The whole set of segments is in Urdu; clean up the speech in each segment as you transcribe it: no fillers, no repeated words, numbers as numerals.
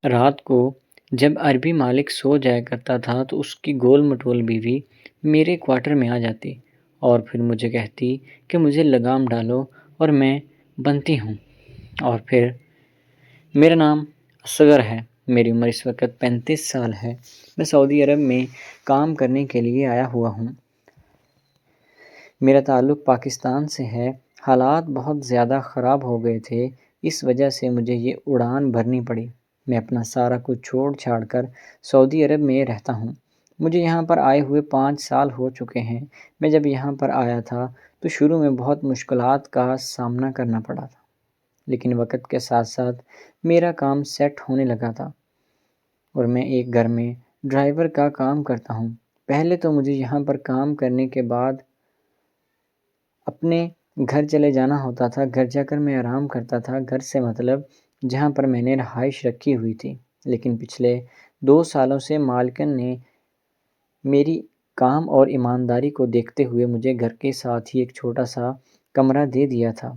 رات کو جب عربی مالک سو جایا کرتا تھا تو اس کی گول مٹول بیوی میرے کوارٹر میں آ جاتی اور پھر مجھے کہتی کہ مجھے لگام ڈالو اور میں بنتی ہوں۔ اور پھر میرا نام اصغر ہے، میری عمر اس وقت 35 سال ہے، میں سعودی عرب میں کام کرنے کے لیے آیا ہوا ہوں۔ میرا تعلق پاکستان سے ہے، حالات بہت زیادہ خراب ہو گئے تھے، اس وجہ سے مجھے یہ اڑان بھرنی پڑی۔ میں اپنا سارا کچھ چھوڑ چھاڑ کر سعودی عرب میں رہتا ہوں۔ مجھے یہاں پر آئے ہوئے 5 سال ہو چکے ہیں۔ میں جب یہاں پر آیا تھا تو شروع میں بہت مشکلات کا سامنا کرنا پڑا تھا، لیکن وقت کے ساتھ ساتھ میرا کام سیٹ ہونے لگا تھا اور میں ایک گھر میں ڈرائیور کا کام کرتا ہوں۔ پہلے تو مجھے یہاں پر کام کرنے کے بعد اپنے گھر چلے جانا ہوتا تھا، گھر جا کر میں آرام کرتا تھا، گھر سے مطلب جہاں پر میں نے رہائش رکھی ہوئی تھی۔ لیکن پچھلے 2 سالوں سے مالکن نے میری کام اور ایمانداری کو دیکھتے ہوئے مجھے گھر کے ساتھ ہی ایک چھوٹا سا کمرہ دے دیا تھا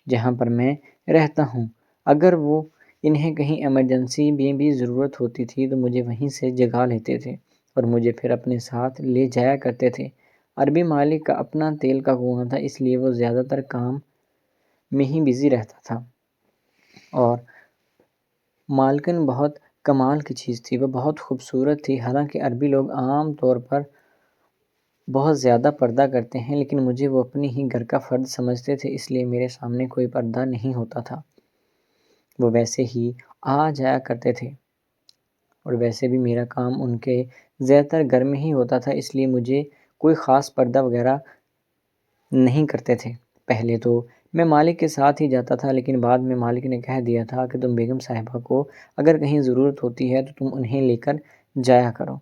جہاں پر میں رہتا ہوں۔ اگر وہ انہیں کہیں ایمرجنسی میں بھی ضرورت ہوتی تھی تو مجھے وہیں سے جگا لیتے تھے اور مجھے پھر اپنے ساتھ لے جایا کرتے تھے۔ عربی مالک کا اپنا تیل کا کنواں تھا، اس لیے وہ زیادہ تر کام میں ہی بزی رہتا تھا اور مالکن بہت کمال کی چیز تھی، وہ بہت خوبصورت تھی۔ حالانکہ عربی لوگ عام طور پر بہت زیادہ پردہ کرتے ہیں، لیکن مجھے وہ اپنی ہی گھر کا فرد سمجھتے تھے، اس لیے میرے سامنے کوئی پردہ نہیں ہوتا تھا۔ وہ ویسے ہی آ جایا کرتے تھے اور ویسے بھی میرا کام ان کے زیادہ تر گھر میں ہی ہوتا تھا، اس لیے مجھے کوئی خاص پردہ وغیرہ نہیں کرتے تھے۔ پہلے تو میں مالک کے ساتھ ہی جاتا تھا، لیکن بعد میں مالک نے کہہ دیا تھا کہ تم بیگم صاحبہ کو اگر کہیں ضرورت ہوتی ہے تو تم انہیں لے کر جایا کرو۔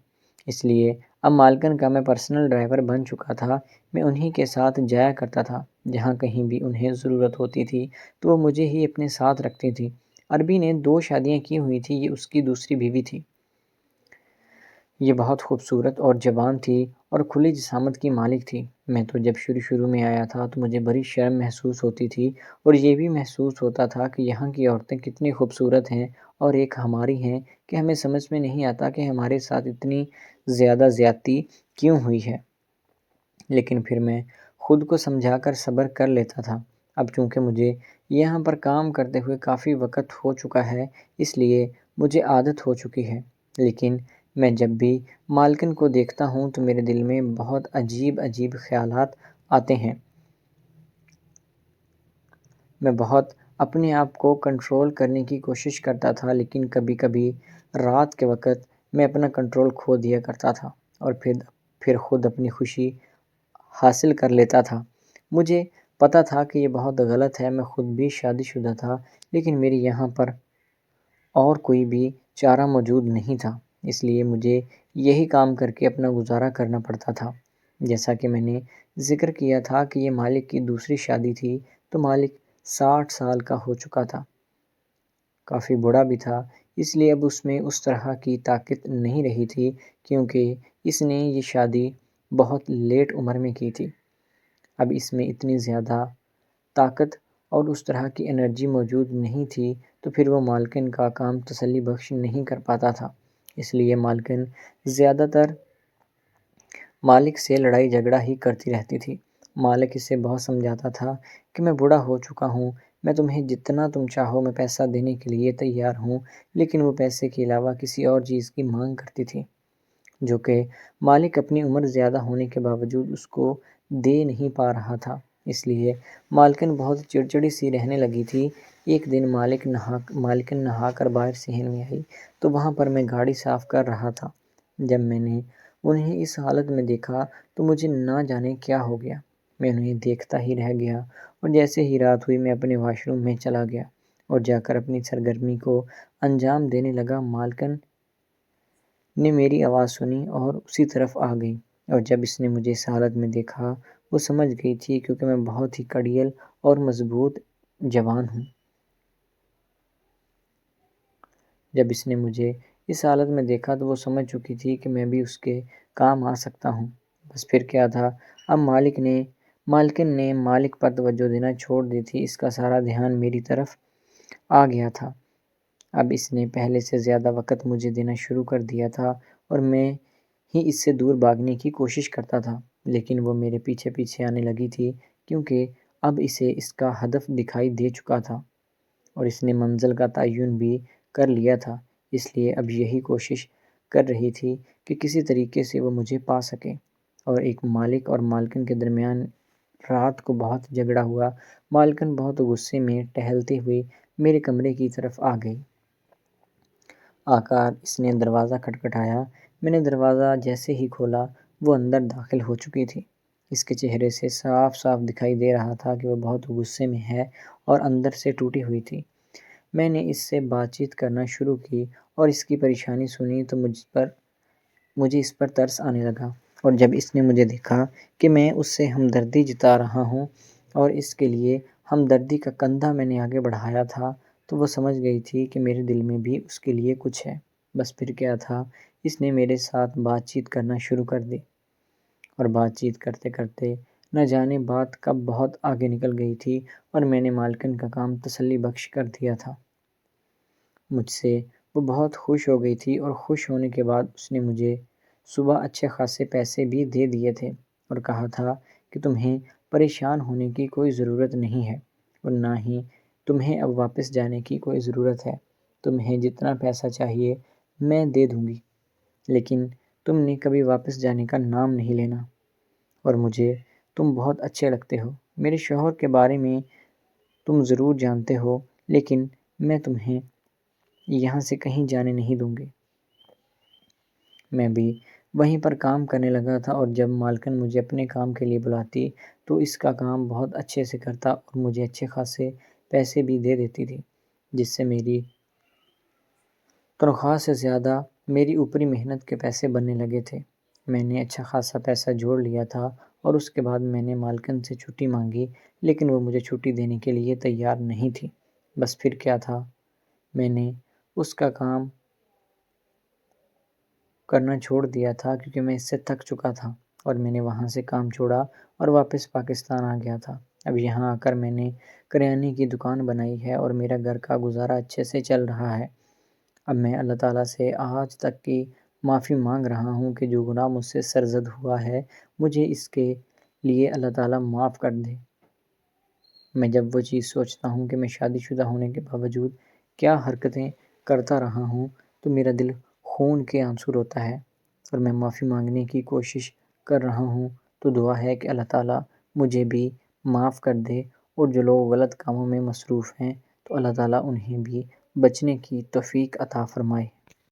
اس لیے اب مالکن کا میں پرسنل ڈرائیور بن چکا تھا، میں انہی کے ساتھ جایا کرتا تھا، جہاں کہیں بھی انہیں ضرورت ہوتی تھی تو وہ مجھے ہی اپنے ساتھ رکھتی تھی۔ عربی نے 2 شادیاں کی ہوئی تھی، یہ اس کی دوسری بیوی تھی۔ یہ بہت خوبصورت اور جوان تھی اور کھلی جسامت کی مالک تھی۔ میں تو جب شروع میں آیا تھا تو مجھے بڑی شرم محسوس ہوتی تھی اور یہ بھی محسوس ہوتا تھا کہ یہاں کی عورتیں کتنی خوبصورت ہیں اور ایک ہماری ہیں کہ ہمیں سمجھ میں نہیں آتا کہ ہمارے ساتھ اتنی زیادہ زیادتی کیوں ہوئی ہے۔ لیکن پھر میں خود کو سمجھا کر صبر کر لیتا تھا۔ اب چونکہ مجھے یہاں پر کام کرتے ہوئے کافی وقت ہو چکا ہے، اس لیے مجھے عادت ہو چکی ہے، لیکن میں جب بھی مالکن کو دیکھتا ہوں تو میرے دل میں بہت عجیب عجیب خیالات آتے ہیں۔ میں بہت اپنے آپ کو کنٹرول کرنے کی کوشش کرتا تھا، لیکن کبھی کبھی رات کے وقت میں اپنا کنٹرول کھو دیا کرتا تھا اور پھر خود اپنی خوشی حاصل کر لیتا تھا۔ مجھے پتہ تھا کہ یہ بہت غلط ہے، میں خود بھی شادی شدہ تھا، لیکن میری یہاں پر اور کوئی بھی چارہ موجود نہیں تھا، اس لیے مجھے یہی کام کر کے اپنا گزارا کرنا پڑتا تھا۔ جیسا کہ میں نے ذکر کیا تھا کہ یہ مالک کی دوسری شادی تھی، تو مالک 60 سال کا ہو چکا تھا، کافی بوڑھا بھی تھا، اس لیے اب اس میں اس طرح کی طاقت نہیں رہی تھی کیونکہ اس نے یہ شادی بہت لیٹ عمر میں کی تھی۔ اب اس میں اتنی زیادہ طاقت اور اس طرح کی انرجی موجود نہیں تھی، تو پھر وہ مالکن کا کام تسلی بخش نہیں کر پاتا تھا، اس لیے مالکن زیادہ تر مالک سے لڑائی جھگڑا ہی کرتی رہتی تھی۔ مالک اسے بہت سمجھاتا تھا کہ میں بوڑھا ہو چکا ہوں، میں تمہیں جتنا تم چاہو میں پیسہ دینے کے لیے تیار ہوں، لیکن وہ پیسے کے علاوہ کسی اور چیز کی مانگ کرتی تھی، جو کہ مالک اپنی عمر زیادہ ہونے کے باوجود اس کو دے نہیں پا رہا تھا۔ اس لیے مالکن بہت چڑچڑی سی رہنے لگی تھی۔ ایک دن مالکن نہا کر باہر صحن میں آئی تو وہاں پر میں گاڑی صاف کر رہا تھا۔ جب میں نے انہیں اس حالت میں دیکھا تو مجھے نہ جانے کیا ہو گیا، میں انہیں دیکھتا ہی رہ گیا اور جیسے ہی رات ہوئی میں اپنے واش روم میں چلا گیا اور جا کر اپنی سرگرمی کو انجام دینے لگا۔ مالکن نے میری آواز سنی اور اسی طرف آ گئی اور جب اس نے مجھے اس حالت میں دیکھا وہ سمجھ گئی تھی کیونکہ میں بہت ہی کڑیل اور مضبوط جوان ہوں۔ جب اس نے مجھے اس حالت میں دیکھا تو وہ سمجھ چکی تھی کہ میں بھی اس کے کام آ سکتا ہوں۔ بس پھر کیا تھا، اب مالکن نے مالک پر توجہ دینا چھوڑ دی تھی، اس کا سارا دھیان میری طرف آ گیا تھا۔ اب اس نے پہلے سے زیادہ وقت مجھے دینا شروع کر دیا تھا اور میں ہی اس سے دور بھاگنے کی کوشش کرتا تھا، لیکن وہ میرے پیچھے پیچھے آنے لگی تھی کیونکہ اب اسے اس کا ہدف دکھائی دے چکا تھا اور اس نے منزل کا تعین بھی کر لیا تھا، اس لیے اب یہی کوشش کر رہی تھی کہ کسی طریقے سے وہ مجھے پا سکے۔ اور ایک مالک اور مالکن کے درمیان رات کو بہت جھگڑا ہوا۔ مالکن بہت غصے میں ٹہلتے ہوئے میرے کمرے کی طرف آ گئی۔ آ کر اس نے دروازہ کھٹکھٹایا۔ میں نے دروازہ جیسے ہی کھولا وہ اندر داخل ہو چکی تھی۔ اس کے چہرے سے صاف صاف دکھائی دے رہا تھا کہ وہ بہت غصے میں ہے اور اندر سے ٹوٹی ہوئی تھی۔ میں نے اس سے بات چیت کرنا شروع کی اور اس کی پریشانی سنی تو مجھے اس پر ترس آنے لگا، اور جب اس نے مجھے دیکھا کہ میں اس سے ہمدردی جتا رہا ہوں اور اس کے لیے ہمدردی کا کندھا میں نے آگے بڑھایا تھا، تو وہ سمجھ گئی تھی کہ میرے دل میں بھی اس کے لیے کچھ ہے۔ بس پھر کیا تھا، اس نے میرے ساتھ بات چیت کرنا شروع کر دی اور بات چیت کرتے کرتے نہ جانے بات کب بہت آگے نکل گئی تھی اور میں نے مالکن کا کام تسلی بخش کر دیا تھا۔ مجھ سے وہ بہت خوش ہو گئی تھی اور خوش ہونے کے بعد اس نے مجھے صبح اچھے خاصے پیسے بھی دے دیے تھے اور کہا تھا کہ تمہیں پریشان ہونے کی کوئی ضرورت نہیں ہے اور نہ ہی تمہیں اب واپس جانے کی کوئی ضرورت ہے۔ تمہیں جتنا پیسہ چاہیے میں دے دوں گی، لیکن تم نے کبھی واپس جانے کا نام نہیں لینا، اور مجھے تم بہت اچھے لگتے ہو۔ میرے شوہر کے بارے میں تم ضرور جانتے ہو، لیکن میں تمہیں یہاں سے کہیں جانے نہیں دوں گی۔ میں بھی وہیں پر کام کرنے لگا تھا اور جب مالکن مجھے اپنے کام کے لیے بلاتی تو اس کا کام بہت اچھے سے کرتا اور مجھے اچھے خاصے پیسے بھی دے دیتی تھی، جس سے میری تنخواہ سے زیادہ میری اوپری محنت کے پیسے بننے لگے تھے۔ میں نے اچھا خاصا پیسہ جوڑ لیا تھا اور اس کے بعد میں نے مالکن سے چھٹی مانگی، لیکن وہ مجھے چھٹی دینے کے لیے تیار نہیں تھی۔ بس پھر کیا تھا، میں نے اس کا کام کرنا چھوڑ دیا تھا کیونکہ میں اس سے تھک چکا تھا اور میں نے وہاں سے کام چھوڑا اور واپس پاکستان آ گیا تھا۔ اب یہاں آ کر میں نے کریانے کی دکان بنائی ہے اور میرا گھر کا گزارا اچھے سے چل رہا ہے۔ اب میں اللہ تعالیٰ سے آج تک کی معافی مانگ رہا ہوں کہ جو گناہ مجھ سے سرزد ہوا ہے مجھے اس کے لیے اللہ تعالیٰ معاف کر دے۔ میں جب وہ چیز سوچتا ہوں کہ میں شادی شدہ ہونے کے باوجود کیا حرکتیں کرتا رہا ہوں تو میرا دل خون کے آنسو روتا ہے اور میں معافی مانگنے کی کوشش کر رہا ہوں، تو دعا ہے کہ اللہ تعالیٰ مجھے بھی معاف کر دے، اور جو لوگ غلط کاموں میں مصروف ہیں تو اللہ تعالیٰ انہیں بھی بچنے کی توفیق عطا فرمائے۔